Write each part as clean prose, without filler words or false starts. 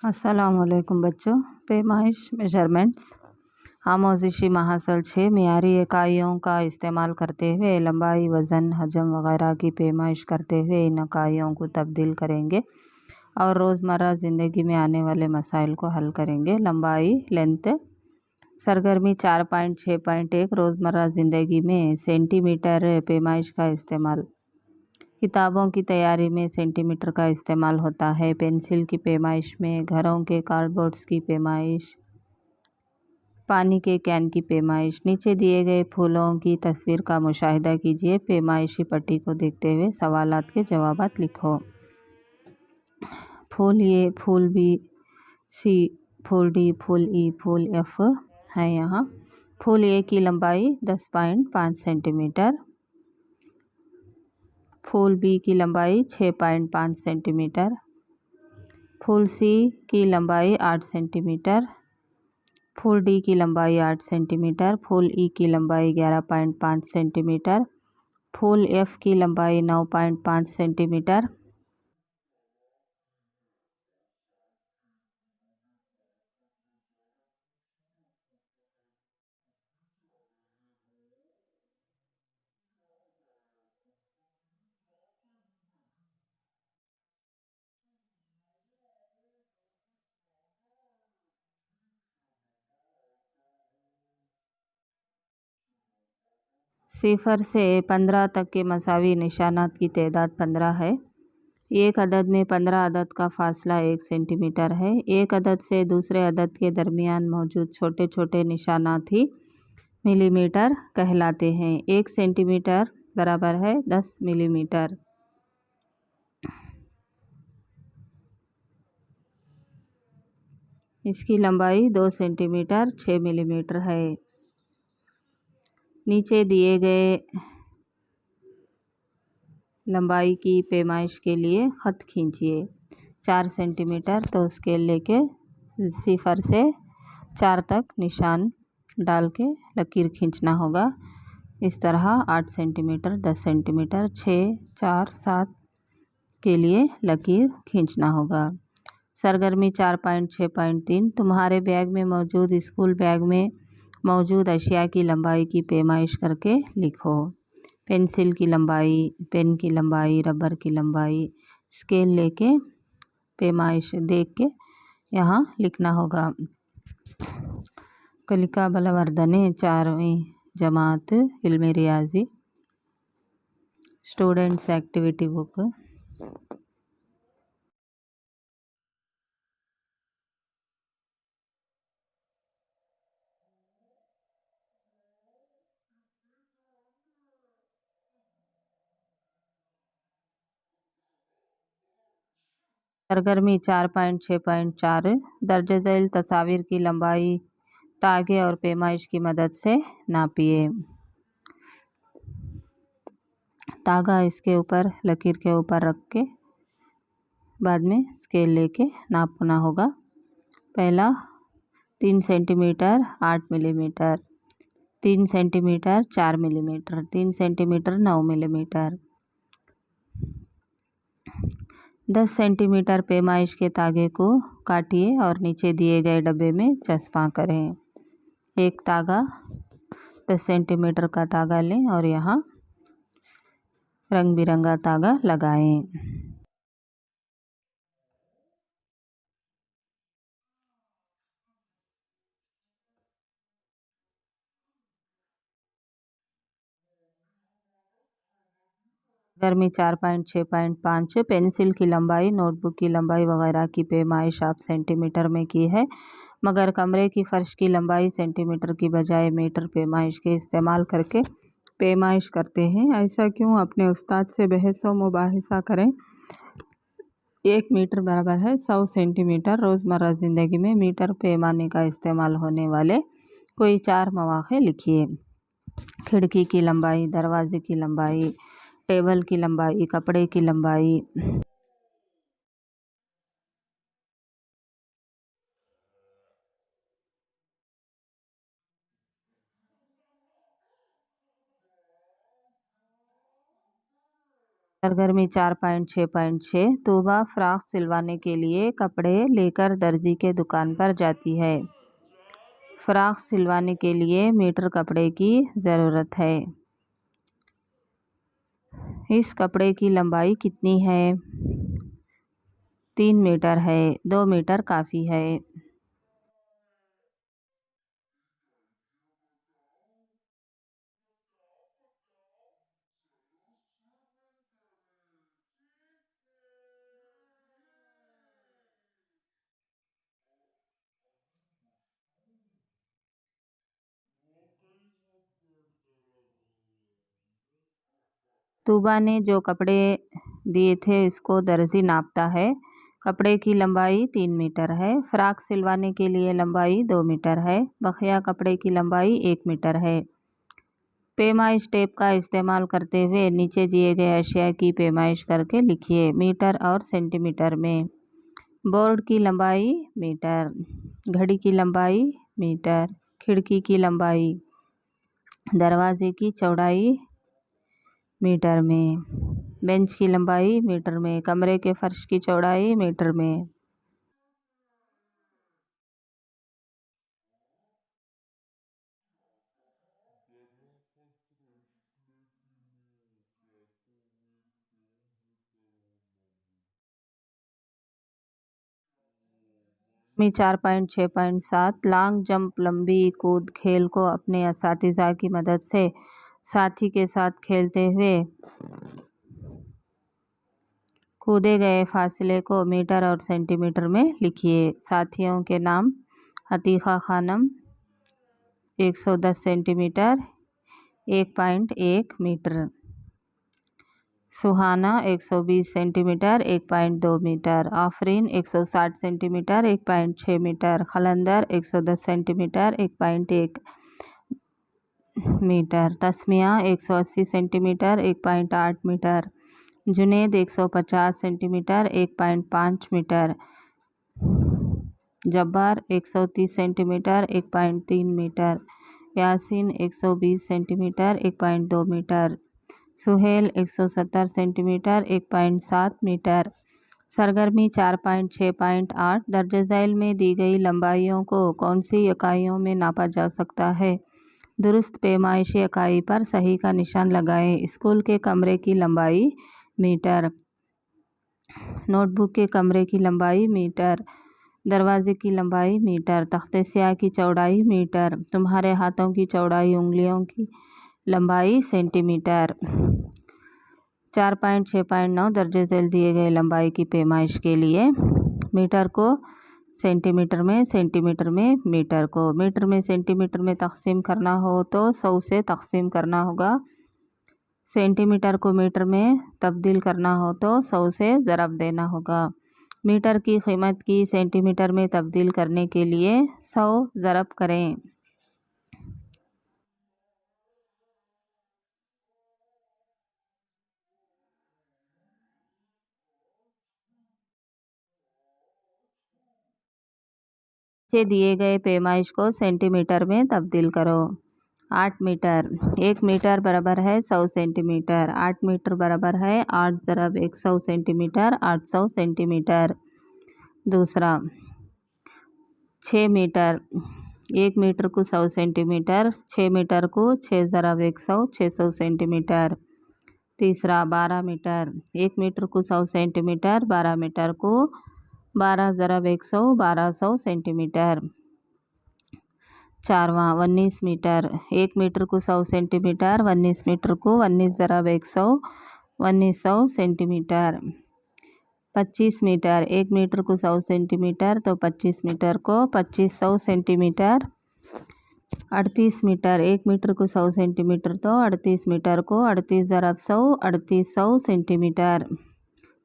अस्सलामुअलैकुम बच्चों। पैमाइश मेजरमेंट्स आमोजिशी महासल 6 मियारी इकाइयों का इस्तेमाल करते हुए लंबाई, वज़न, हजम वगैरह की पैमाइश करते हुए इन इकाइयों को तब्दील करेंगे और रोज़मर्रा ज़िंदगी में आने वाले मसाइल को हल करेंगे। लंबाई लेंथ सरगर्मी 4.6.1 रोज़मर्रा ज़िंदगी में सेंटीमीटर पैमाइश का इस्तेमाल। किताबों की तैयारी में सेंटीमीटर का इस्तेमाल होता है। पेंसिल की पैमाइश में घरों के कार्डबोर्ड्स की पैमाइश, पानी के कैन की पैमाइश। नीचे दिए गए फूलों की तस्वीर का मुशाहिदा कीजिए। पैमाइशी पट्टी को देखते हुए सवालात के जवाबात लिखो। फूल ए, फूल बी, सी, फूल डी, फूल ई, फूल एफ है यहाँ। फूल ए की लंबाई 10.5 सेंटीमीटर, फूल बी की लंबाई 6.5 सेंटीमीटर, फूल सी की लंबाई 8 सेंटीमीटर, फूल डी की लंबाई 8 सेंटीमीटर, फूल ई की लंबाई 11.5 सेंटीमीटर, फूल एफ की लंबाई 9.5 सेंटीमीटर। सिफर से 15 तक के मसावी निशानात की तादाद 15 है। एक अदद में 15 अदद का फासला 1 सेंटीमीटर है। एक अदद से दूसरे अदद के दरमियान मौजूद छोटे छोटे निशानात ही मिलीमीटर कहलाते हैं। 1 सेंटीमीटर बराबर है 10 मिलीमीटर। इसकी लंबाई 2 सेंटीमीटर 6 मिलीमीटर है। नीचे दिए गए लंबाई की पैमाइश के लिए ख़त खींचिए। 4 सेंटीमीटर तो स्केल लेके सिफर से 4 तक निशान डाल के लकीर खींचना होगा। इस तरह 8 सेंटीमीटर, 10 सेंटीमीटर, 6, 4, 7 के लिए लकीर खींचना होगा। सरगर्मी 4.6.3 तुम्हारे बैग में मौजूद स्कूल बैग में मौजूद अशिया की लंबाई की पैमाइश करके लिखो। पेंसिल की लंबाई, पेन की लंबाई, रबर की लंबाई, स्केल लेके पैमाइश देख के यहाँ लिखना होगा। कलिका बलवर्धने 4वीं जमात इल्मी रियाजी स्टूडेंट्स एक्टिविटी बुक। सरगर्मी 4.6.4 दर्ज झैल तस्वीर की लंबाई तागे और पैमाइश की मदद से नापिए। तागा इसके ऊपर लकीर के ऊपर रख के बाद में स्केल लेके नापना होगा। पहला 3 centimetre 8 millimetre, 3 centimetre 4 millimetre, 3 centimetre 9 millimetre. 10 centimetre पैमाइश के तागे को काटिए और नीचे दिए गए डब्बे में चस्पा करें। एक तागा 10 सेंटीमीटर का तागा लें और यहाँ रंग बिरंगा तागा लगाएं। गर्मी 4.6.5 पेंसिल की लंबाई, नोटबुक की लंबाई वगैरह की पैमाइश आप सेंटीमीटर में की है, मगर कमरे की फ़र्श की लंबाई सेंटीमीटर की बजाय मीटर पैमाइश के इस्तेमाल करके पैमाइश करते हैं। ऐसा क्यों? अपने उस्ताद से बहस व मुबाहिसा करें। 1 मीटर बराबर है 100 सेंटीमीटर। रोज़मर्रा ज़िंदगी में मीटर पैमाने का इस्तेमाल होने वाले कोई 4 मौक़े लिखिए। खिड़की की लंबाई, दरवाजे की लंबाई, टेबल की लंबाई, कपड़े की लंबाई। सरगर्मी 4.6.6 तूबा फ्रॉक सिलवाने के लिए कपड़े लेकर दर्जी के दुकान पर जाती है। फ्रॉक सिलवाने के लिए मीटर कपड़े की ज़रूरत है। इस कपड़े की लंबाई कितनी है? 3 मीटर है। 2 मीटर काफ़ी है। तूबा ने जो कपड़े दिए थे इसको दर्जी नापता है। कपड़े की लंबाई 3 मीटर है। फ्रॉक सिलवाने के लिए लंबाई 2 मीटर है। बखिया कपड़े की लंबाई 1 मीटर है। पैमाइश टेप का इस्तेमाल करते हुए नीचे दिए गए अशिया की पैमाइश करके लिखिए मीटर और सेंटीमीटर में। बोर्ड की लंबाई मीटर, घड़ी की लंबाई मीटर, खिड़की की लंबाई, दरवाजे की चौड़ाई मीटर में, बेंच की लंबाई मीटर में, कमरे के फर्श की चौड़ाई मीटर में। मी 4.6.7 लॉन्ग जंप लंबी कूद खेल को अपने असातिज़ा की मदद से साथी के साथ खेलते हुए कूदे गए फासले को मीटर और सेंटीमीटर में लिखिए। साथियों के नाम Atiqa Khanam 110 centimetre 1.1 metre, Suhana 120 centimetre 1.2 metre, Afreen 160 centimetre 1.6 metre, Khalandar 110 centimetre 1.1 metre, Tasmiya 180 centimetre 1.8 metre, Junaid 150 centimetre 1.5 metre, Jabbar 130 centimetre 1.3 metre, Yaseen 120 centimetre 1.2 metre, Suhail 170 centimetre 1.7 metre. सरगर्मी 4.6.8 दर्ज झैल में दी गई लंबाइयों को कौन सी इकाइयों में नापा जा सकता है? दुरुस्त पैमाइशी इकाई पर सही का निशान लगाएं। स्कूल के कमरे की लंबाई मीटर, नोटबुक के कमरे की लंबाई मीटर, दरवाजे की लंबाई मीटर, तख्ते स्याह की चौड़ाई मीटर, तुम्हारे हाथों की चौड़ाई उंगलियों की लंबाई सेंटीमीटर। 4.6.9 दर्जे झैल दिए गए लंबाई की पैमाइश के लिए मीटर को सेंटीमीटर में, सेंटीमीटर में मीटर को, मीटर में सेंटीमीटर में तकसीम करना हो तो 100 से तकसीम करना होगा। सेंटीमीटर को मीटर में तब्दील करना हो तो 100 से ज़रब देना होगा। मीटर की कीमत की सेंटीमीटर में तब्दील करने के लिए 100 ज़रब करें। नीचे दिए गए पैमाइश को सेंटीमीटर में तब्दील करो। 8 मीटर, 1 मीटर बराबर है 100 सेंटीमीटर, 8 मीटर बराबर है 8 ज़रब 100 सेंटीमीटर 800 सेंटीमीटर। दूसरा 6 मीटर, 1 मीटर को 100 सेंटीमीटर, 6 मीटर को 6 ज़रब 100 600 सेंटीमीटर। तीसरा 12 मीटर, 1 मीटर को 100 सेंटीमीटर, 12 मीटर को 12 ज़रब 100 1200 सेंटीमीटर। चारवां 19 मीटर, 1 मीटर को 100 सेंटीमीटर, 19 मीटर को 19 ज़रब 100 1900 सेंटीमीटर। 25 मीटर, 1 मीटर को 100 सेंटीमीटर तो 25 मीटर को 2500 सेंटीमीटर। 38 मीटर, 1 मीटर को 100 सेंटीमीटर तो 38 मीटर को 38 ज़रब 100 3800 सेंटीमीटर।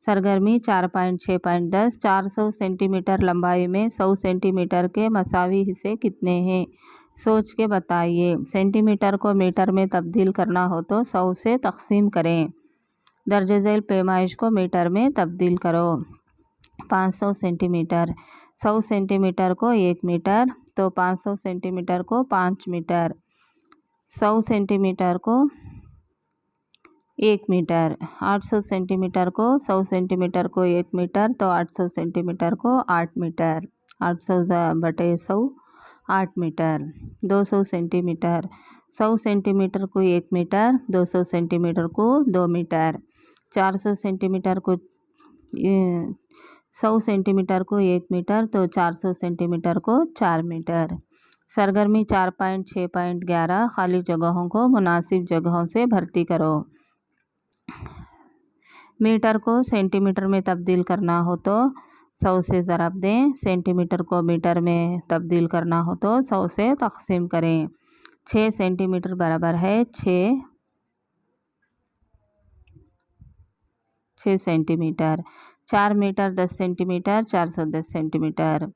सरगर्मी 4.6.10 400 सेंटीमीटर लंबाई में 100 सेंटीमीटर के मसावी हिस्से कितने हैं? सोच के बताइए। सेंटीमीटर को मीटर में तब्दील करना हो तो 100 से तकसीम करें। दर्ज झैल पैमाइश को मीटर में तब्दील करो। 500 सेंटीमीटर, 100 सेंटीमीटर को 1 मीटर तो 500 सेंटीमीटर को 5 मीटर, 100 सेंटीमीटर को 1 मीटर। 800 सेंटीमीटर को 100 सेंटीमीटर को 1 मीटर, तो 800 सेंटीमीटर को 8 मीटर। 800 बटे 100 8 मीटर। 200 सेंटीमीटर। 100 सेंटीमीटर को 1 मीटर, 200 सेंटीमीटर को 2 मीटर। 400 सेंटीमीटर को 100 सेंटीमीटर को 1 मीटर, तो 400 सेंटीमीटर को 4 मीटर। सरगर्मी 4.6.11 खाली जगहों को मुनासिब जगहों से भर्ती करो। मीटर को सेंटीमीटर में तब्दील करना हो तो 100 से ज़रब दें। सेंटीमीटर को मीटर में तब्दील करना हो तो 100 से तक़सीम करें। 6 सेंटीमीटर बराबर है 6 centimetre. 4 metre 10 centimetre 410 centimetre.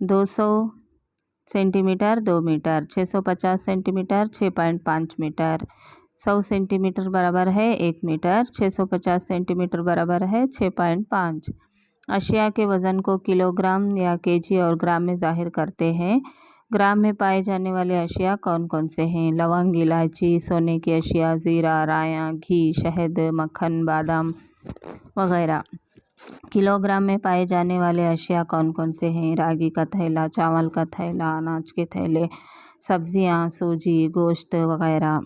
200 centimetre 2 metre. 650 centimetre 6.5 metre. 100 centimetre बराबर है 1 मीटर। 650 सेंटीमीटर बराबर है 6.5। अशिया के वज़न को किलोग्राम या केजी और ग्राम में ज़ाहिर करते हैं। ग्राम में पाए जाने वाले अशिया कौन कौन से हैं? लवंग, इलायची, सोने की अशिया, ज़ीरा, रायां, घी, शहद, मक्खन, बादाम वगैरह। किलोग्राम में पाए जाने वाले अशिया कौन कौन से हैं? रागी का थैला, चावल का थैला, अनाज के थैले, सब्जियां, सूजी, गोश्त वगैरह।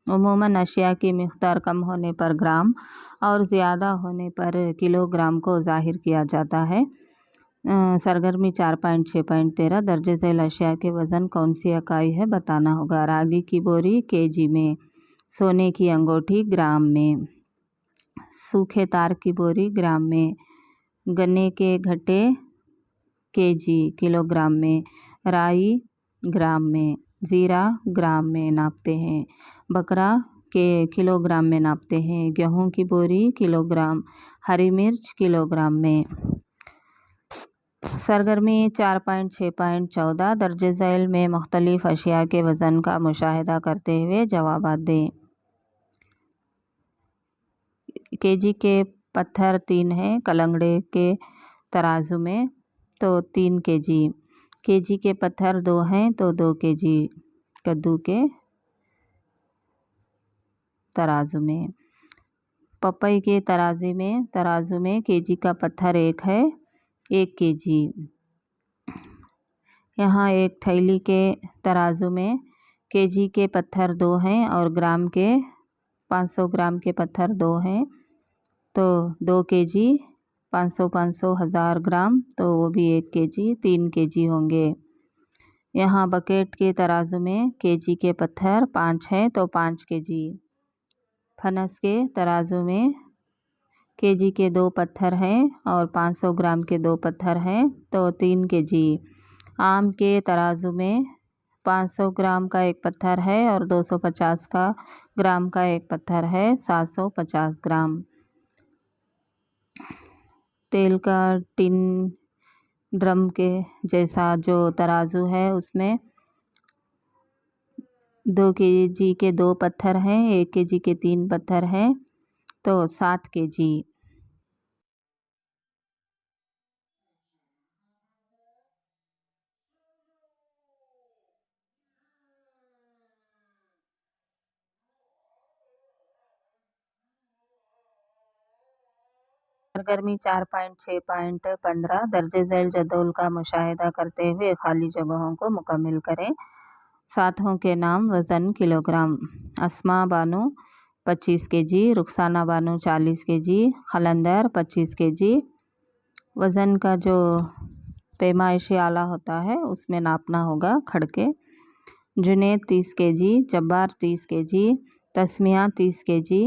उमूमन अशिया की मिक़दार कम होने पर ग्राम और ज़्यादा होने पर किलोग्राम को ज़ाहिर किया जाता है। सरगर्मी 4.6.13 दर्जे झेल अशिया के वज़न कौन सी इकाई है बताना होगा। रागी की बोरी केजी में, सोने की अंगूठी ग्राम में, सूखे तार की बोरी ग्राम में, गन्ने के घटे केजी किलोग्राम में, राई ग्राम में, ज़ीरा ग्राम में नापते हैं, बकरा के किलोग्राम में नापते हैं, गेहूं की बोरी किलोग्राम, हरी मिर्च किलोग्राम में। सरगर्मी 4.6.14 दर्जे झेल में मुख्तलिफ अशिया के वज़न का मुशाहिदा करते हुए जवाबात दें। केजी के पत्थर 3 हैं कलंगड़े के तराजू में, तो 3 केजी। केजी के पत्थर 2 हैं तो 2 केजी कद्दू के तराजू में। पपई के तराजू में केजी का पत्थर 1 है 1 केजी। यहाँ एक थैली के तराजू में केजी के पत्थर 2 हैं और ग्राम के 500 ग्राम के पत्थर 2 हैं, तो 2 केजी। 500 1000 ग्राम, तो वो भी 1 केजी 3 केजी होंगे। यहाँ बकेट के तराजू में केजी के पत्थर 5 हैं तो 5 केजी। फनस के तराजू में केजी के 2 पत्थर हैं और 500 ग्राम के 2 पत्थर हैं, तो 3 केजी। आम के तराजू में 500 ग्राम का 1 पत्थर है और 250 ग्राम का 1 पत्थर है, 750 ग्राम। तेल का टिन ड्रम के जैसा जो तराजू है उसमें 2 केजी के 2 पत्थर हैं, 1 केजी के 3 पत्थर हैं, तो 7 केजी। सरगर्मी 4.6.15 दर्जे झेल जदौल का मुशाहिदा करते हुए खाली जगहों को मुकम्मल करें। साथों के नाम, वज़न kilogram. Asma Bano 25 KG, Rukhsana Bano 40 KG, Khalandar 25 KG. वज़न का जो पैमाइशी आला होता है उसमें नापना होगा खड़के। Junaid 30 KG, Jabbar 30 KG, Tasmiya 30 KG.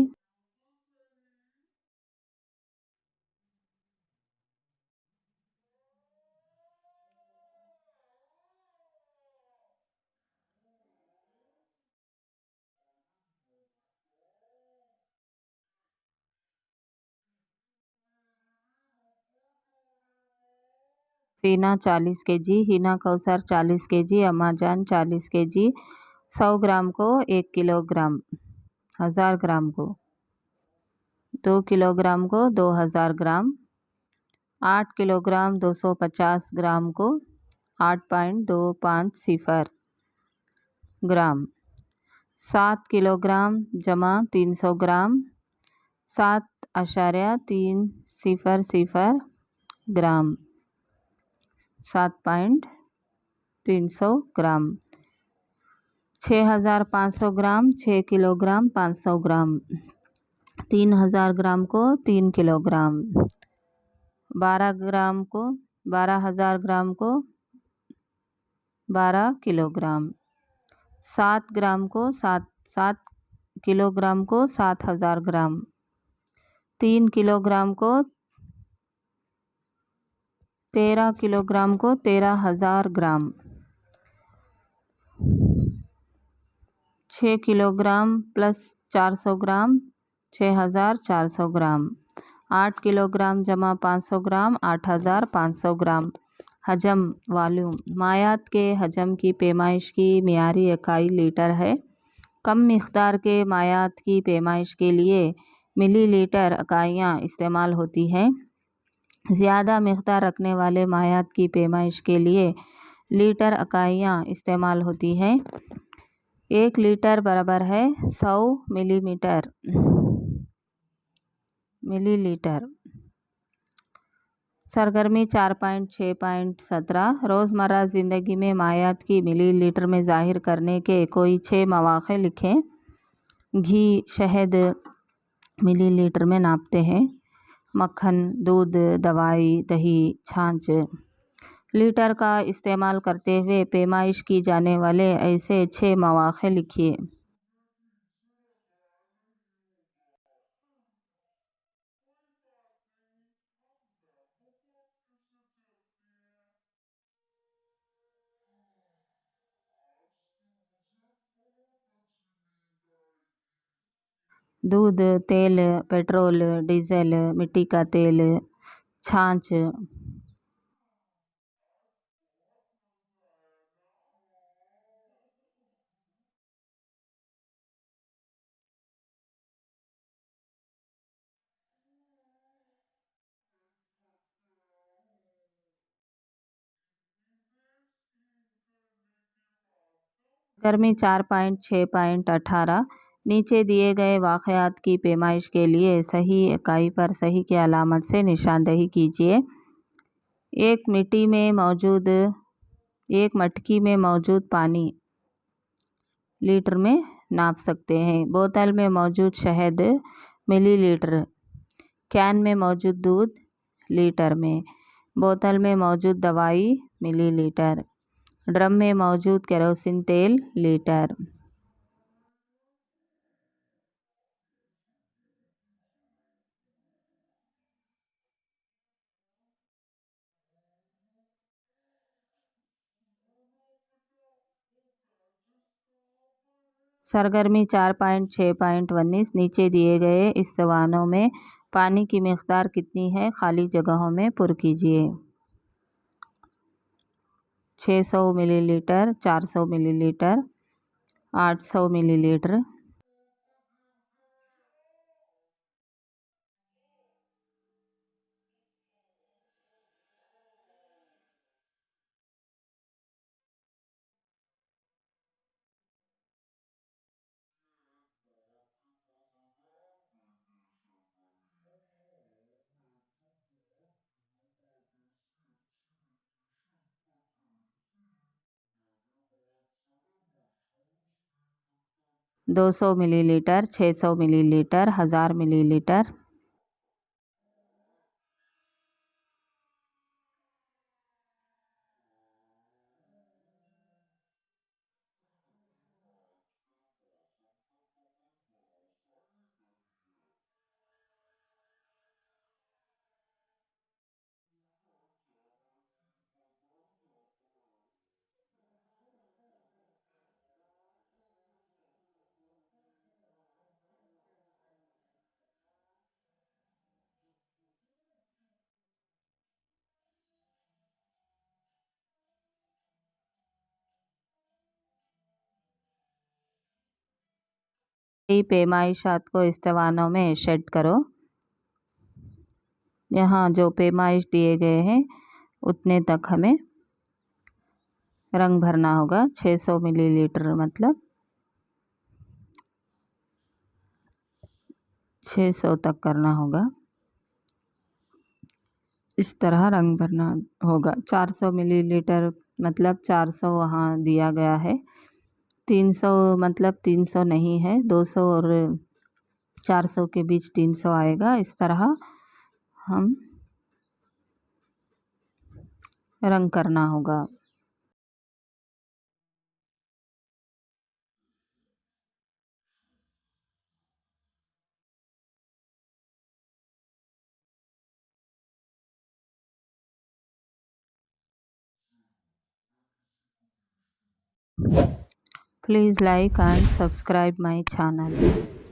Fina 40 KG, Hina Kausar 40 KG, अम्माजान 40 केजी। 100 ग्राम को 1 किलोग्राम, 1000 ग्राम को 2 किलोग्राम को 2000 ग्राम, 8 किलोग्राम 250 ग्राम को 8.250 ग्राम। 7 किलोग्राम जमा 300 ग्राम, 7.300 ग्राम, 7.300 ग्राम। 6,500 ग्राम 6 किलोग्राम 500 ग्राम। 3,000 ग्राम को 3 किलोग्राम। 12,000 ग्राम को 12 किलोग्राम। 7 ग्राम को 7 किलोग्राम को 7,000 ग्राम। 3 किलोग्राम को 13 किलोग्राम को 13,000 ग्राम। 6 किलोग्राम प्लस 400 ग्राम 6,400 ग्राम। 8 किलोग्राम जमा 500 ग्राम 8,500 ग्राम। हजम वॉल्यूम। मायात के हजम की पैमाइश की मियारी इकाई लीटर है। कम मिक़दार के मायात की पैमाइश के लिए मिलीलीटर इकाइयाँ इस्तेमाल होती हैं। ज़्यादा मिक़दार रखने वाले मायात की पैमाइश के लिए लीटर इकाइयाँ इस्तेमाल होती हैं। 1 लीटर बराबर है 100 मिलीलीटर। सरगर्मी 4.6.17 रोज़मर्रा ज़िंदगी में मायात की मिलीलीटर में ज़ाहिर करने के कोई 6 मवाक़े लिखें। घी शहद मिलीलीटर में नापते हैं। मक्खन, दूध, दवाई, दही, छाछ। लीटर का इस्तेमाल करते हुए पैमाइश की जाने वाले ऐसे 6 मवाक़े लिखिए। दूध, तेल, पेट्रोल, डीजल, मिट्टी का तेल, छाछ। गर्मी 4.6.18 नीचे दिए गए वाक़यात की पैमाइश के लिए सही इकाई पर सही की अलामत से निशानदेही कीजिए। एक मटकी में मौजूद पानी लीटर में नाप सकते हैं। बोतल में मौजूद शहद मिलीलीटर। कैन में मौजूद दूध लीटर में। बोतल में मौजूद दवाई मिलीलीटर। ड्रम में मौजूद केरोसिन तेल लीटर। सरगर्मी 4.6.19 नीचे दिए गए इस्तेवानों में पानी की मिक़दार कितनी है खाली जगहों में पुर कीजिए। 600 मिलीलीटर, 400 मिलीलीटर, 800 मिलीलीटर। दो सौ मिलीलीटर, 600 मिलीलीटर, 1000 मिलीलीटर। पैमाइशात को इस्तेवानों में शेड करो। यहाँ जो पैमाइश दिए गए हैं उतने तक हमें रंग भरना होगा। 600 मिलीलीटर मतलब 600 तक करना होगा। इस तरह रंग भरना होगा। 400 मिलीलीटर मतलब 400 वहाँ दिया गया है। 300 मतलब 300 नहीं है, 200 और 400 के बीच 300 आएगा। इस तरह हम रंग करना होगा। Please like and subscribe my channel.